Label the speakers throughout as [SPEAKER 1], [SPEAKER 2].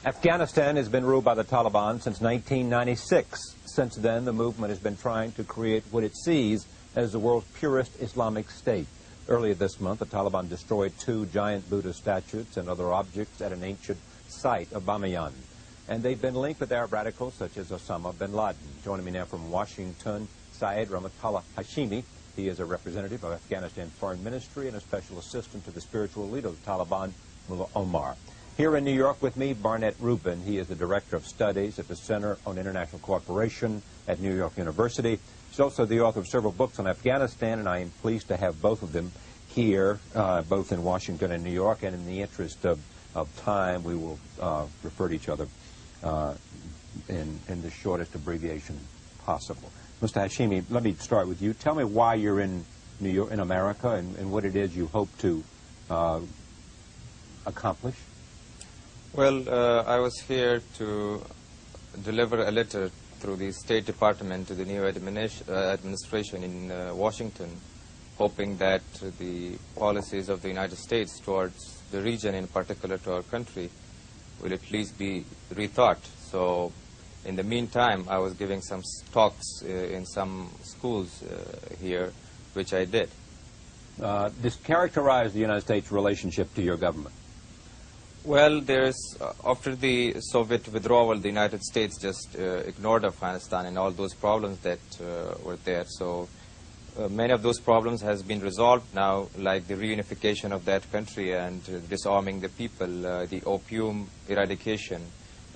[SPEAKER 1] Afghanistan has been ruled by the Taliban since 1996. Since then, the movement has been trying to create what it sees as the world's purest Islamic state. Earlier this month, the Taliban destroyed 2 giant Buddha statues and other objects at an ancient site of Bamiyan. And they've been linked with Arab radicals such as Osama Bin Ladin. Joining me now from Washington, Syed Rahmatullah Hashimi. He is a representative of Afghanistan Foreign Ministry and a special assistant to the spiritual leader of the Taliban, Mullah Omar. Here in New York with me, Barnett Rubin. He is the Director of Studies at the Center on International Cooperation at New York University. He's also the author of several books on Afghanistan, and I am pleased to have both of them here, both in Washington and New York. And in the interest of time, we will refer to each other in the shortest abbreviation possible. Mr. Hashimi, let me start with you. Tell me why you're in New York, in America, and what it is you hope to accomplish.
[SPEAKER 2] Well, I was here to deliver a letter through the State Department to the new administration in Washington, hoping that the policies of the United States towards the region, in particular to our country, will at least be rethought. So, in the meantime, I was giving some talks in some schools here, which I did.
[SPEAKER 1] Characterize the United States' relationship to your government.
[SPEAKER 2] Well, after the Soviet withdrawal, the United States just ignored Afghanistan and all those problems that were there. So many of those problems has been resolved now, like the reunification of that country and disarming the people, the opium eradication,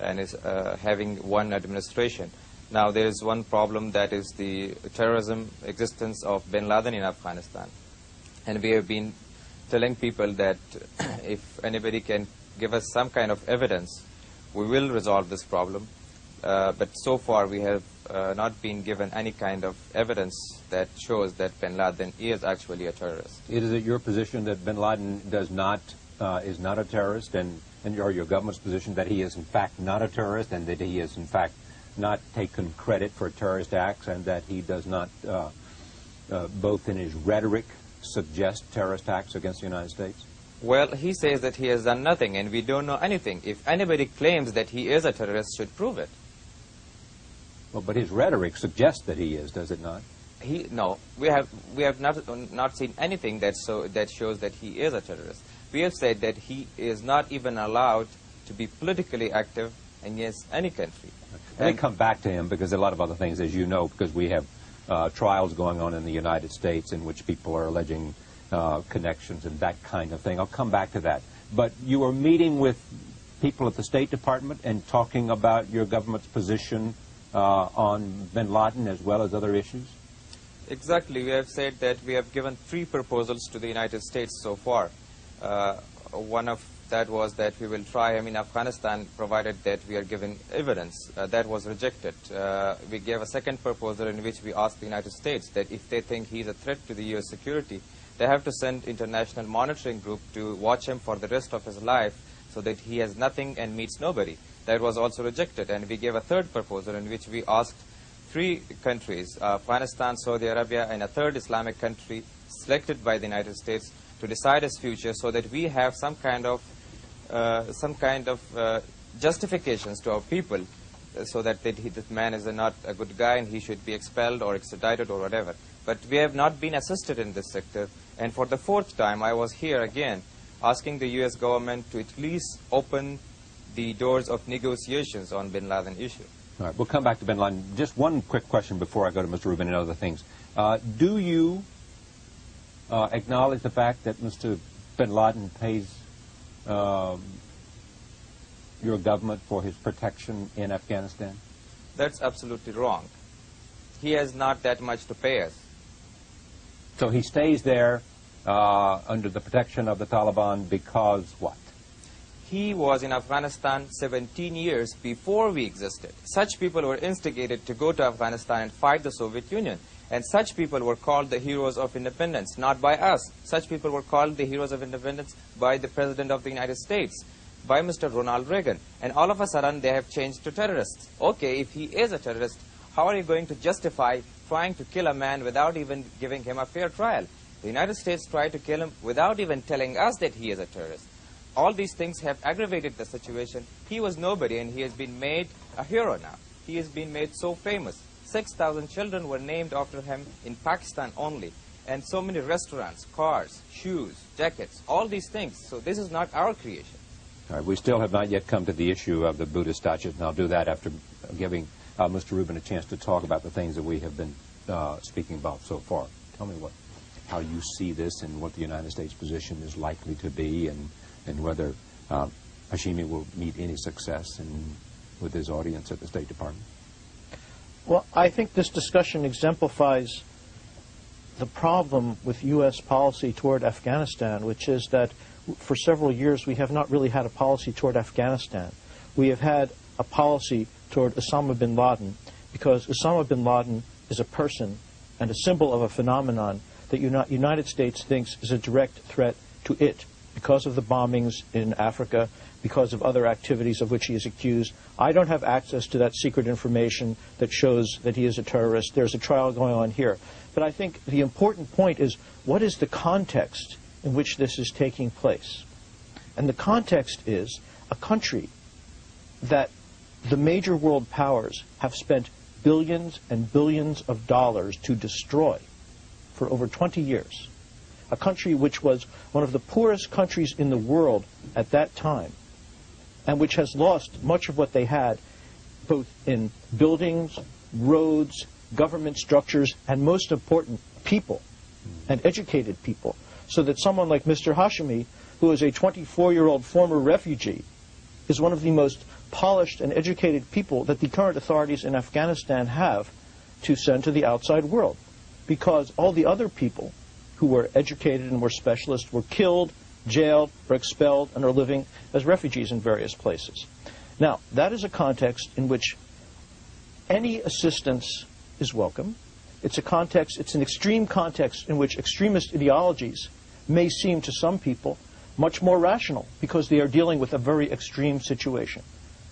[SPEAKER 2] and is having one administration. Now there is one problem, that is the terrorism existence of Bin Laden in Afghanistan. And we have been telling people that if anybody can give us some kind of evidence, we will resolve this problem. But so far we have not been given any kind of evidence that shows that Bin Laden is actually a terrorist.
[SPEAKER 1] Is it your position that Bin Laden is not a terrorist, and your government's position that he is in fact not a terrorist, and that he is in fact not taken credit for terrorist acts, and that he does not, both in his rhetoric, suggest terrorist acts against the United States?
[SPEAKER 2] Well, he says that he has done nothing, and we don't know anything. If anybody claims that he is a terrorist, should prove it.
[SPEAKER 1] Well, but his rhetoric suggests that he is, does it not?
[SPEAKER 2] No, we have not seen anything that shows that he is a terrorist. We have said that he is not even allowed to be politically active against any country.
[SPEAKER 1] Let me come back to him, because there are a lot of other things, as you know, because we have trials going on in the United States in which people are alleging connections and that kind of thing. I'll come back to that. But you were meeting with people at the State Department and talking about your government's position on Bin Laden as well as other issues?
[SPEAKER 2] Exactly. We have said that we have given 3 proposals to the United States so far. One of that was that we will try, Afghanistan, provided that we are given evidence. That was rejected. We gave a second proposal in which we asked the United States that if they think he is a threat to the U.S. security, they have to send international monitoring group to watch him for the rest of his life so that he has nothing and meets nobody. That was also rejected. And we gave a third proposal in which we asked 3 countries, Afghanistan, Saudi Arabia, and a third Islamic country selected by the United States to decide his future, so that we have some kind of justifications to our people, so that this man is not a good guy and he should be expelled or extradited or whatever. But we have not been assisted in this sector. And for the 4th time, I was here again asking the U.S. government to at least open the doors of negotiations on Bin Laden issue.
[SPEAKER 1] All right, we'll come back to Bin Laden. Just one quick question before I go to Mr. Rubin and other things. Do you acknowledge the fact that Mr. Bin Laden pays your government for his protection in Afghanistan?
[SPEAKER 2] That's absolutely wrong. He has not that much to pay us.
[SPEAKER 1] So he stays there under the protection of the Taliban because what?
[SPEAKER 2] He was in Afghanistan 17 years before we existed. Such people were instigated to go to Afghanistan and fight the Soviet Union. And such people were called the heroes of independence, not by us. Such people were called the heroes of independence by the President of the United States, by Mr. Ronald Reagan. And all of a sudden, they have changed to terrorists. Okay, if he is a terrorist, how are you going to justify trying to kill a man without even giving him a fair trial? The United States tried to kill him without even telling us that he is a terrorist. all these things have aggravated the situation. He was nobody, and he has been made a hero now. He has been made so famous. 6,000 children were named after him in Pakistan only. And so many restaurants, cars, shoes, jackets, all these things. So this is not our creation.
[SPEAKER 1] All right, we still have not yet come to the issue of the Buddhist statues, and I'll do that after giving Mr. Rubin a chance to talk about the things that we have been speaking about so far. Tell me how you see this and what the United States position is likely to be, and whether Hashimi will meet any success with his audience at the State Department.
[SPEAKER 3] Well, I think this discussion exemplifies the problem with U.S. policy toward Afghanistan, which is that for several years we have not really had a policy toward Afghanistan. We have had a policy toward Usama Bin Ladin because Usama Bin Ladin is a person and a symbol of a phenomenon that United States thinks is a direct threat to it because of the bombings in Africa, because of other activities of which he is accused. I don't have access to that secret information that shows that he is a terrorist. There's a trial going on here. But I think the important point is, what is the context in which this is taking place? And the context is a country that the major world powers have spent billions and billions of dollars to destroy for over 20 years. A country which was one of the poorest countries in the world at that time, and which has lost much of what they had, both in buildings, roads, government structures, and most important, people, and educated people. So that someone like Mr. Hashimi, who is a 24-year-old former refugee, is one of the most polished and educated people that the current authorities in Afghanistan have to send to the outside world. Because all the other people who were educated and were specialists were killed, jailed, or expelled, and are living as refugees in various places. Now, that is a context in which any assistance is welcome. It's an extreme context in which extremist ideologies may seem to some people much more rational because they are dealing with a very extreme situation.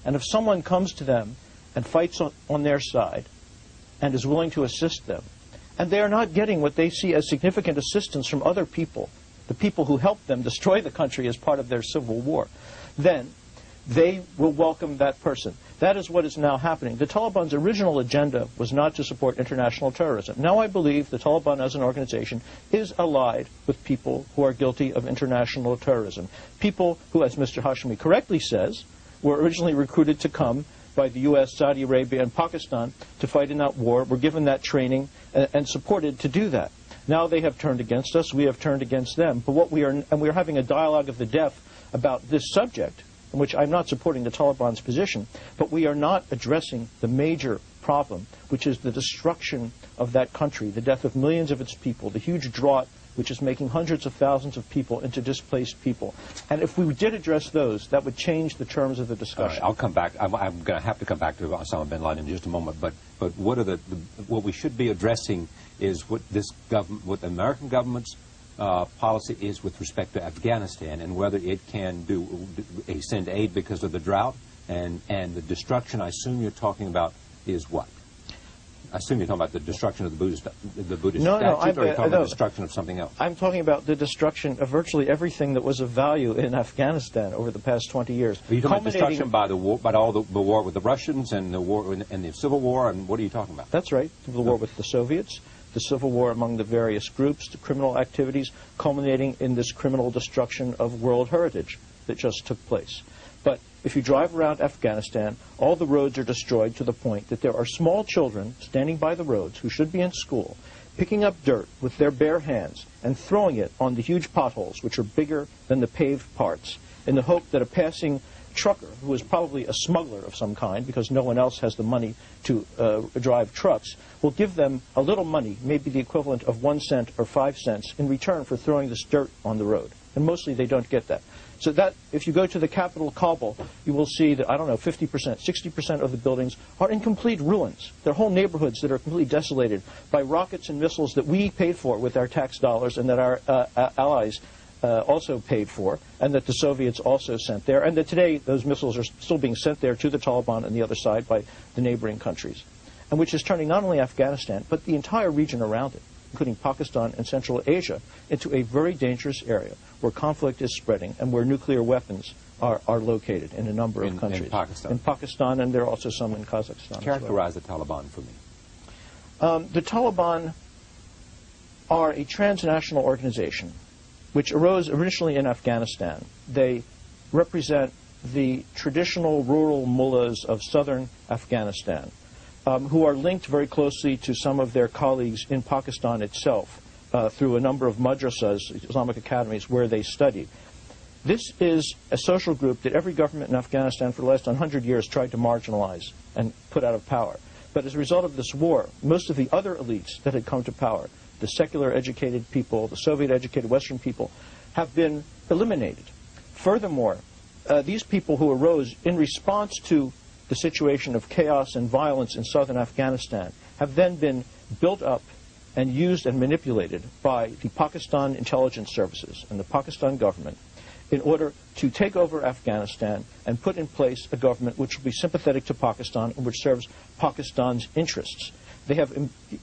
[SPEAKER 3] And if someone comes to them and fights on their side and is willing to assist them, and they are not getting what they see as significant assistance from other people, the people who helped them destroy the country as part of their civil war, then they will welcome that person. That is what is now happening. The Taliban's original agenda was not to support international terrorism. Now I believe the Taliban as an organization is allied with people who are guilty of international terrorism. People who, as Mr. Hashimi correctly says, were originally recruited to come by the U.S., Saudi Arabia, and Pakistan to fight in that war, were given that training and supported to do that. Now they have turned against us, we have turned against them. But we are having a dialogue of the deaf about this subject, in which I'm not supporting the Taliban's position, but we are not addressing the major problem, which is the destruction of that country, the death of millions of its people, the huge drought which is making hundreds of thousands of people into displaced people. And if we did address those, that would change the terms of the discussion.
[SPEAKER 1] Right, I'll come back. I'm going to have to come back to Osama bin Laden in just a moment. But what are what we should be addressing is what the American government's policy is with respect to Afghanistan, and whether it can send aid because of the drought and the destruction. I assume you're talking about is what? I assume you're talking about the destruction of the Buddhist statute, or you're talking about the destruction of something else?
[SPEAKER 3] I'm talking about the destruction of virtually everything that was of value in Afghanistan over the past 20 years.
[SPEAKER 1] Are you talking about destruction by the war with the Russians and the war and the Civil War, and what are you talking about?
[SPEAKER 3] That's right. The war with the Soviets, the civil war among the various groups, the criminal activities, culminating in this criminal destruction of world heritage that just took place. But if you drive around Afghanistan, all the roads are destroyed to the point that there are small children standing by the roads who should be in school, picking up dirt with their bare hands and throwing it on the huge potholes, which are bigger than the paved parts, in the hope that a passing trucker, who is probably a smuggler of some kind, because no one else has the money to drive trucks, will give them a little money, maybe the equivalent of 1 cent or 5 cents, in return for throwing this dirt on the road. And mostly they don't get that. So that, if you go to the capital, Kabul, you will see that, 50%, 60% of the buildings are in complete ruins. They're whole neighborhoods that are completely desolated by rockets and missiles that we paid for with our tax dollars and that our allies also paid for, and that the Soviets also sent there, and that today those missiles are still being sent there to the Taliban on the other side by the neighboring countries, and which is turning not only Afghanistan, but the entire region around it including Pakistan and Central Asia, into a very dangerous area where conflict is spreading and where nuclear weapons are located in a number of countries.
[SPEAKER 1] In Pakistan.
[SPEAKER 3] In Pakistan, and there are also some in Kazakhstan.
[SPEAKER 1] Characterize the Taliban for me.
[SPEAKER 3] The Taliban are a transnational organization which arose initially in Afghanistan. They represent the traditional rural mullahs of southern Afghanistan, who are linked very closely to some of their colleagues in Pakistan itself through a number of madrasas, Islamic academies, where they studied. This is a social group that every government in Afghanistan for the last 100 years tried to marginalize and put out of power. But as a result of this war, most of the other elites that had come to power, the secular educated people, the Soviet educated Western people, have been eliminated. Furthermore, these people who arose in response to the situation of chaos and violence in southern Afghanistan have then been built up and used and manipulated by the Pakistan intelligence services and the Pakistan government in order to take over Afghanistan and put in place a government which will be sympathetic to Pakistan and which serves Pakistan's interests. They have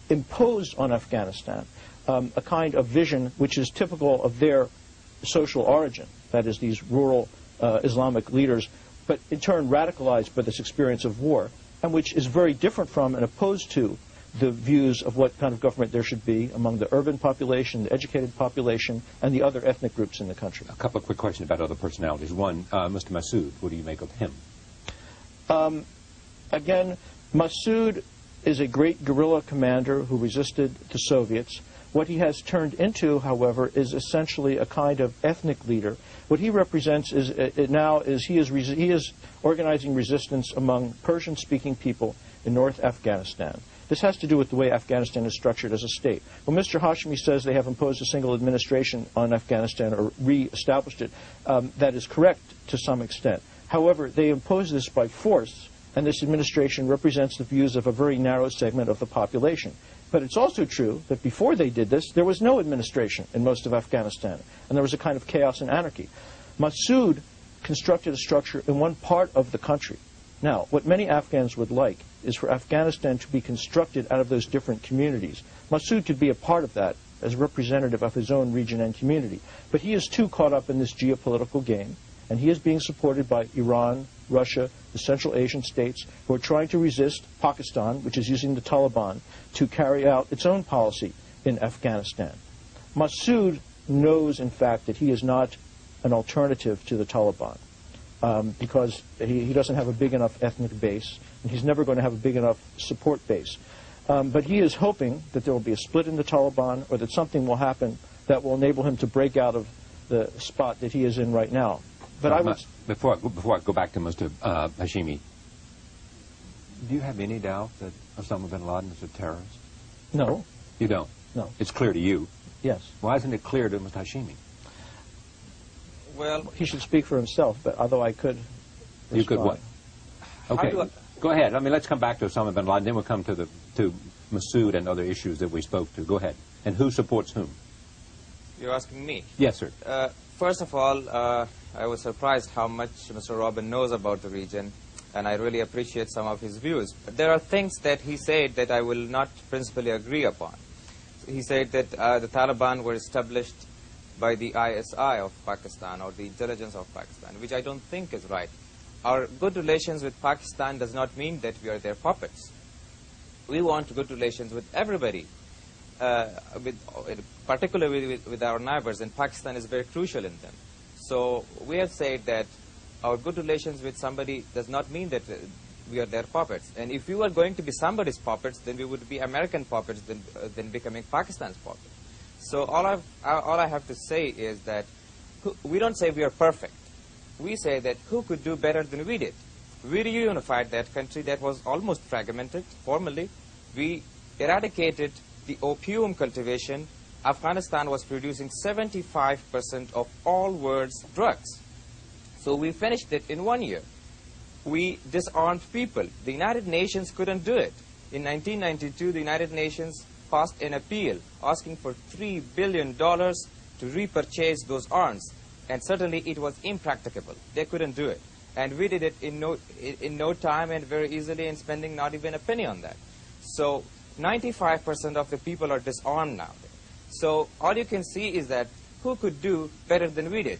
[SPEAKER 3] imposed on Afghanistan a kind of vision which is typical of their social origin, that is, these rural Islamic leaders, but in turn radicalized by this experience of war, and which is very different from and opposed to the views of what kind of government there should be among the urban population, the educated population, and the other ethnic groups in the country.
[SPEAKER 1] A couple of quick questions about other personalities. One, Mr. Massoud, what do you make of him?
[SPEAKER 3] Again, Massoud is a great guerrilla commander who resisted the Soviets. What he has turned into, however, is essentially a kind of ethnic leader. What he represents is he is organizing resistance among Persian-speaking people in North Afghanistan. This has to do with the way Afghanistan is structured as a state. When Mr. Hashmi says they have imposed a single administration on Afghanistan or re-established it, that is correct to some extent. However, they impose this by force, and this administration represents the views of a very narrow segment of the population. But it's also true that before they did this, there was no administration in most of Afghanistan, and there was a kind of chaos and anarchy. Massoud constructed a structure in one part of the country. Now, what many Afghans would like is for Afghanistan to be constructed out of those different communities. Massoud could be a part of that as representative of his own region and community. But he is too caught up in this geopolitical game, and he is being supported by Iran, Russia, the Central Asian states, who are trying to resist Pakistan, which is using the Taliban, to carry out its own policy in Afghanistan. Massoud knows, in fact, that he is not an alternative to the Taliban. Because he doesn't have a big enough ethnic base, and he's never going to have a big enough support base. But he is hoping that there will be a split in the Taliban, or that something will happen that will enable him to break out of the spot that he is in right now. But I would...
[SPEAKER 1] Before I go back to Mr. Hashimi, do you have any doubt that Osama Bin Laden is a terrorist?
[SPEAKER 3] No.
[SPEAKER 1] You don't?
[SPEAKER 3] No.
[SPEAKER 1] It's clear to you?
[SPEAKER 3] Yes.
[SPEAKER 1] Why isn't it clear to Mr. Hashimi?
[SPEAKER 2] Well,
[SPEAKER 3] he should speak for himself, but although I could respond.
[SPEAKER 1] You could what? Okay, go ahead. I mean, let's come back to Osama bin Laden, then we'll come to Massoud and other issues that we spoke to. Go ahead. And who supports whom?
[SPEAKER 2] You're asking me?
[SPEAKER 1] Yes, sir.
[SPEAKER 2] First of all, I was surprised how much Mr. Robin knows about the region, and I really appreciate some of his views. But there are things that he said that I will not principally agree upon. He said that the Taliban were established by the ISI of Pakistan, or the intelligence of Pakistan, which I don't think is right. Our good relations with Pakistan does not mean that we are their puppets. We want good relations with everybody, particularly with our neighbors, and Pakistan is very crucial in them. So we have said that our good relations with somebody does not mean that we are their puppets. And if we were going to be somebody's puppets, then we would be American puppets than becoming Pakistan's puppets. So all I have to say is that we don't say we are perfect. We say that who could do better than we did. We reunified that country that was almost fragmented formally. We eradicated the opium cultivation. Afghanistan was producing 75% of all world's drugs. So we finished it in 1 year. We disarmed people. The United Nations couldn't do it. In 1992, the United Nations passed an appeal asking for $3 billion to repurchase those arms. And certainly it was impracticable. They couldn't do it. And we did it in no time and very easily, and spending not even a penny on that. So 95% of the people are disarmed now. So all you can see is that who could do better than we did?